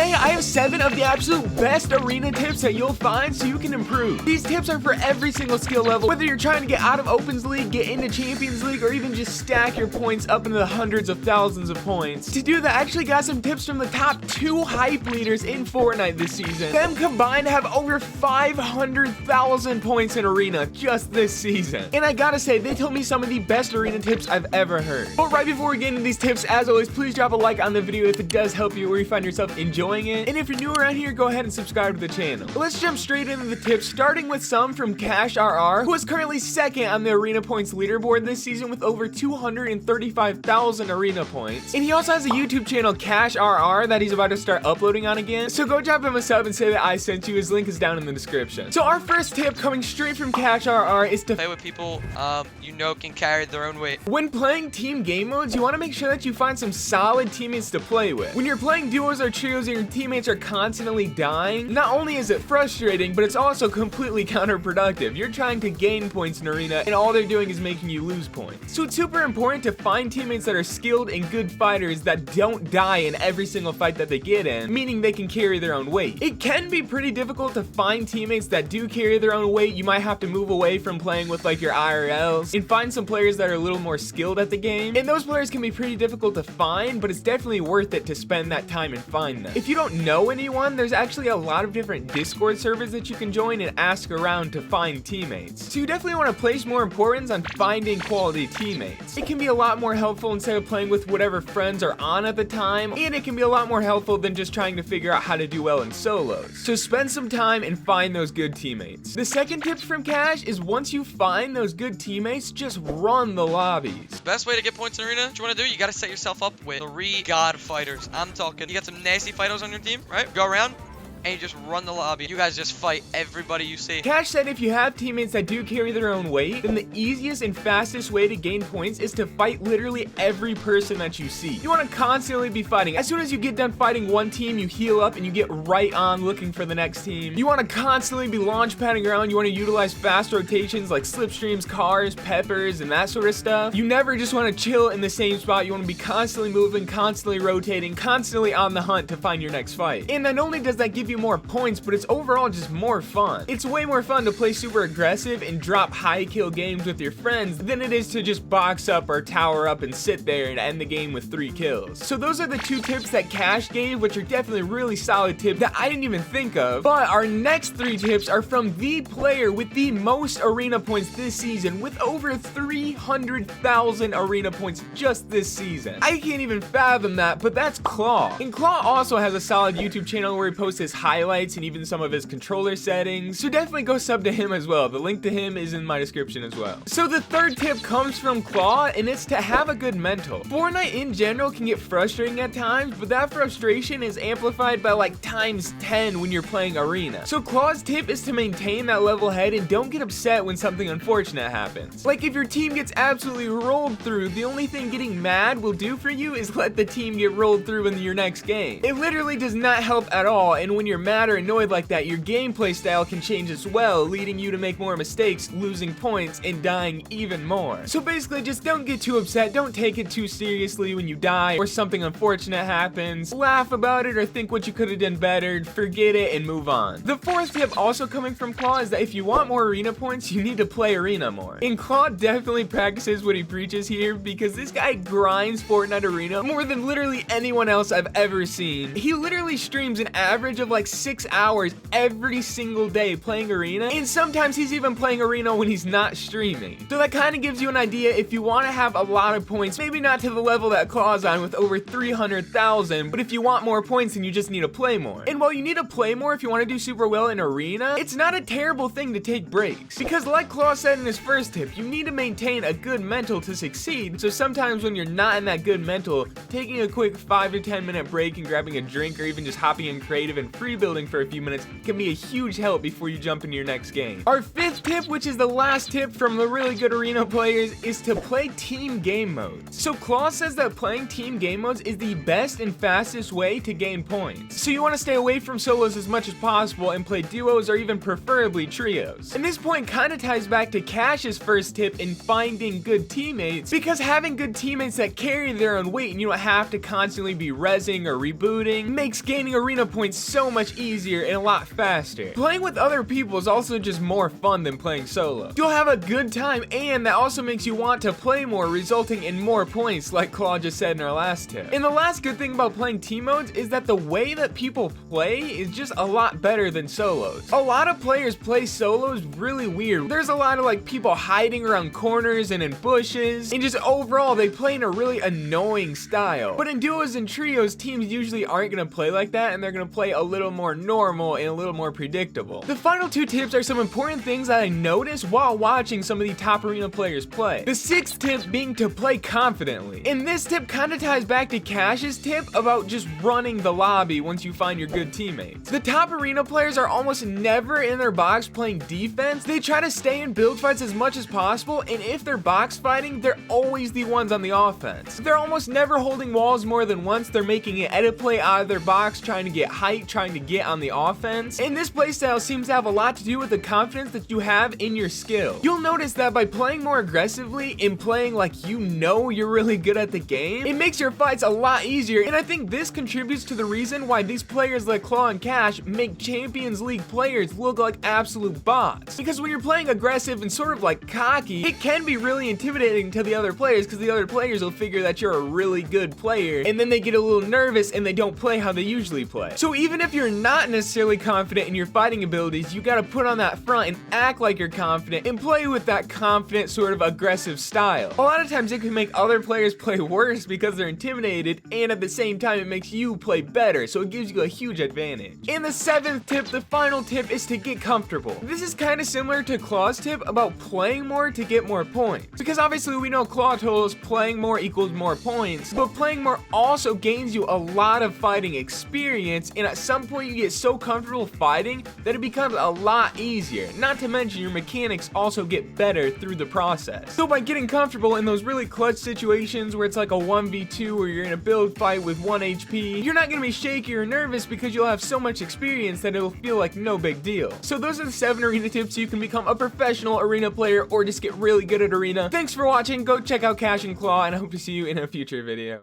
today I have 7 of the absolute best arena tips that you'll find so you can improve. These tips are for every single skill level, whether you're trying to get out of Opens League, get into Champions League, or even just stack your points up into the hundreds of thousands of points. To do that, I actually got some tips from the top 2 hype leaders in Fortnite this season. Them combined have over 500,000 points in arena just this season. And I gotta say, they told me some of the best arena tips I've ever heard. But right before we get into these tips, as always, please drop a like on the video if it does help you or you find yourself enjoying it. And if you're new around here, go ahead and subscribe to the channel. Let's jump straight into the tips, starting with some from Cash RR, who is currently second on the arena points leaderboard this season with over 235,000 arena points. And he also has a YouTube channel, Cash RR, that he's about to start uploading on again. So go drop him a sub and say that I sent you. His link is down in the description. So our first tip coming straight from Cash RR is to play with people you know can carry their own weight. When playing team game modes, you want to make sure that you find some solid teammates to play with. When you're playing duos or trios and your teammates are constantly dying, not only is it frustrating, but it's also completely counterproductive. You're trying to gain points in arena and all they're doing is making you lose points. So it's super important to find teammates that are skilled and good fighters that don't die in every single fight that they get in, meaning they can carry their own weight. It can be pretty difficult to find teammates that do carry their own weight. You might have to move away from playing with like your IRLs and find some players that are a little more skilled at the game. And those players can be pretty difficult to find, but it's definitely worth it to spend that time and find them. If you don't know anyone, there's actually a lot of different Discord servers that you can join and ask around to find teammates. So you definitely want to place more importance on finding quality teammates. It can be a lot more helpful instead of playing with whatever friends are on at the time, and it can be a lot more helpful than just trying to figure out how to do well in solos. So spend some time and find those good teammates. The second tip from Cash is once you find those good teammates, just run the lobbies. Best way to get points in arena, what you want to do, you got to set yourself up with 3 god fighters. I'm talking, you got some nasty fighters on your team, right? Go around and you just run the lobby. You guys just fight everybody you see. Cash said if you have teammates that do carry their own weight, then the easiest and fastest way to gain points is to fight literally every person that you see. You want to constantly be fighting. As soon as you get done fighting one team, you heal up and you get right on looking for the next team. You want to constantly be launch padding around. You want to utilize fast rotations like slipstreams, cars, peppers, and that sort of stuff. You never just want to chill in the same spot. You want to be constantly moving, constantly rotating, constantly on the hunt to find your next fight. And not only does that give you more points, but it's overall just more fun. It's way more fun to play super aggressive and drop high kill games with your friends than it is to just box up or tower up and sit there and end the game with 3 kills. So those are the 2 tips that Cash gave, which are definitely really solid tips that I didn't even think of. But our next 3 tips are from the player with the most arena points this season, with over 300,000 arena points just this season. I can't even fathom that, but that's Claw. And Claw also has a solid YouTube channel where he posts his highlights and even some of his controller settings, so definitely go sub to him as well. The link to him is in my description as well. So the third tip comes from Claw, and it's to have a good mental. Fortnite in general can get frustrating at times, but that frustration is amplified by like times 10 when you're playing arena. So Claw's tip is to maintain that level head and don't get upset when something unfortunate happens. Like if your team gets absolutely rolled through, the only thing getting mad will do for you is let the team get rolled through in your next game. It literally does not help at all, and when you're mad or annoyed like that, your gameplay style can change as well, leading you to make more mistakes, losing points, and dying even more. So basically, just don't get too upset, don't take it too seriously when you die or something unfortunate happens. Laugh about it or think what you could have done better, forget it, and move on. The fourth tip, also coming from Claw, is that if you want more arena points, you need to play arena more. And Claw definitely practices what he preaches here, because this guy grinds Fortnite arena more than literally anyone else I've ever seen. He literally streams an average of like 6 hours every single day playing arena, and sometimes he's even playing arena when he's not streaming. So that kind of gives you an idea if you want to have a lot of points, maybe not to the level that Claw's on with over 300,000, but if you want more points, then you just need to play more. And while you need to play more if you want to do super well in arena, it's not a terrible thing to take breaks, because like Claw said in his first tip, you need to maintain a good mental to succeed. So sometimes when you're not in that good mental, taking a quick 5 to 10 minute break and grabbing a drink or even just hopping in creative and free free building for a few minutes can be a huge help before you jump into your next game. Our fifth tip, which is the last tip from the really good arena players, is to play team game modes. So Claw says that playing team game modes is the best and fastest way to gain points. So you want to stay away from solos as much as possible and play duos or even preferably trios. And this point kind of ties back to Cash's first tip in finding good teammates, because having good teammates that carry their own weight and you don't have to constantly be rezzing or rebooting makes gaining arena points so much easier and a lot faster. Playing with other people is also just more fun than playing solo. You'll have a good time, and that also makes you want to play more, resulting in more points, like Claw just said in our last tip. And the last good thing about playing team modes is that the way that people play is just a lot better than solos. A lot of players play solos really weird. There's a lot of like people hiding around corners and in bushes, and just overall they play in a really annoying style. But in duos and trios, teams usually aren't going to play like that, and they're going to play a little more normal and a little more predictable. The final two tips are some important things that I noticed while watching some of the top arena players play. The sixth tip being to play confidently. And this tip kind of ties back to Cash's tip about just running the lobby once you find your good teammates. The top arena players are almost never in their box playing defense. They try to stay in build fights as much as possible, and if they're box fighting, they're always the ones on the offense. They're almost never holding walls more than once. They're making an edit play out of their box, trying to get height, trying to get on the offense. And this playstyle seems to have a lot to do with the confidence that you have in your skill. You'll notice that by playing more aggressively and playing like you know you're really good at the game, it makes your fights a lot easier, and I think this contributes to the reason why these players like Claw and Cash make Champions League players look like absolute bots. Because when you're playing aggressive and sort of like cocky, it can be really intimidating to the other players, because the other players will figure that you're a really good player, and then they get a little nervous and they don't play how they usually play. So even if you're not necessarily confident in your fighting abilities, you gotta put on that front and act like you're confident and play with that confident sort of aggressive style. A lot of times it can make other players play worse because they're intimidated, and at the same time it makes you play better, so it gives you a huge advantage. And the seventh tip, the final tip, is to get comfortable. This is kind of similar to Claw's tip about playing more to get more points, because obviously we know Claw told us playing more equals more points, but playing more also gains you a lot of fighting experience, and at some point you get so comfortable fighting that it becomes a lot easier. Not to mention your mechanics also get better through the process. So by getting comfortable in those really clutch situations where it's like a 1v2 or you're in a build fight with 1 HP, you're not going to be shaky or nervous because you'll have so much experience that it'll feel like no big deal. So those are the 7 arena tips so you can become a professional arena player or just get really good at arena. Thanks for watching. Go check out Cash and Claw, and I hope to see you in a future video.